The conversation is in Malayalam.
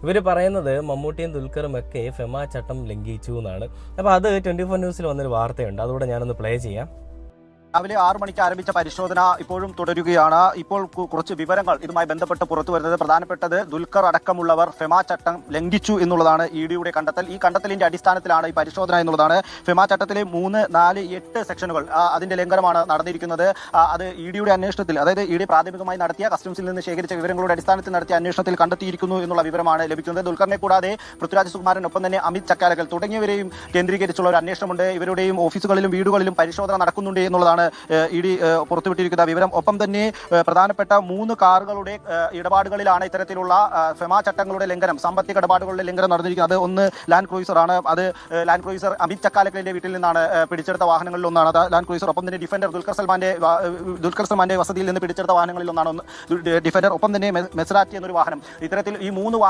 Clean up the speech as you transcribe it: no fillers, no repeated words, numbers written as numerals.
ഇവർ പറയുന്നത് മമ്മൂട്ടിയും ദുൽഖറും ഒക്കെ ഫെമ ചട്ടം ലംഘിച്ചു എന്നാണ്. അപ്പോൾ അത് 24 ന്യൂസിൽ വന്നൊരു വാർത്തയുണ്ട്, അതുകൂടെ ഞാനൊന്ന് പ്ലേ ചെയ്യാം. രാവിലെ 6 മണിക്ക് ആരംഭിച്ച പരിശോധന ഇപ്പോഴും തുടരുകയാണ്. ഇപ്പോൾ കുറച്ച് വിവരങ്ങൾ ഇതുമായി ബന്ധപ്പെട്ട് പുറത്തു വരുന്നത്. പ്രധാനപ്പെട്ടത് ദുൽഖർ അടക്കമുള്ളവർ ഫെമ ചട്ടം ലംഘിച്ചു എന്നുള്ളതാണ് ഇ ഡിയുടെ കണ്ടെത്തൽ. ഈ കണ്ടെത്തലിന്റെ അടിസ്ഥാനത്തിലാണ് ഈ പരിശോധന എന്നുള്ളതാണ്. ഫെമ ചട്ടത്തിലെ 3, 4, 8 സെക്ഷനുകൾ അതിന്റെ ലംഘനമാണ് നടന്നിരിക്കുന്നത്. അത് ഇ ഡിയുടെ അന്വേഷണത്തിൽ, അതായത് ഇ ഡി പ്രാഥമികമായി നടത്തിയ കസ്റ്റംസിൽ നിന്ന് ശേഖരിച്ച വിവരങ്ങളുടെ അടിസ്ഥാനത്തിൽ നടത്തിയ അന്വേഷണത്തിൽ കണ്ടെത്തിയിരിക്കുന്നു എന്നുള്ള വിവരമാണ് ലഭിക്കുന്നത്. ദുൽഖറിനെ കൂടാതെ പൃഥ്വിരാജ് സുകുമാരൻ, ഒപ്പം തന്നെ അമിത് ചക്കാലക്കൽ തുടങ്ങിയവരെയും കേന്ദ്രീകരിച്ചുള്ള ഒരു അന്വേഷണമുണ്ട്. ഇവരുടെയും ഓഫീസുകളിലും വീടുകളിലും പരിശോധന നടക്കുന്നുണ്ട് എന്നുള്ളതാണ് ഇ ഡി പുറത്തുവിട്ടിരിക്കുന്ന വിവരം. ഒപ്പം തന്നെ പ്രധാനപ്പെട്ട 3 കാറുകളുടെ ഇടപാടുകളിലാണ് ഇത്തരത്തിലുള്ള ഫെമ ചട്ടങ്ങളുടെ ലംഘനം, സാമ്പത്തിക ഇടപാടുകളുടെ ലംഘനം നടന്നിരിക്കുന്നത്. അത് ഒന്ന് ലാൻഡ് ക്രൂയിസർ ആണ്. അത് ലാൻഡ് ക്രൂയിസർ അമിത് ചക്കാലക്കലിന്റെ വീട്ടിൽ നിന്നാണ് പിടിച്ചെടുത്ത വാഹനങ്ങളിൽ ഒന്നാണ് അത് ലാൻഡ് ക്രൂയിസർ. ഒപ്പം തന്നെ ഡിഫൻഡർ ദുൽഖർ സൽമാന്റെ വസതിയിൽ നിന്ന് പിടിച്ചെടുത്ത വാഹനങ്ങളിൽ ഒന്നാണ് ഡിഫൻഡർ. ഒപ്പം തന്നെ മെസറാറ്റി എന്നൊരു വാഹനം. ഇത്തരത്തിൽ ഈ 3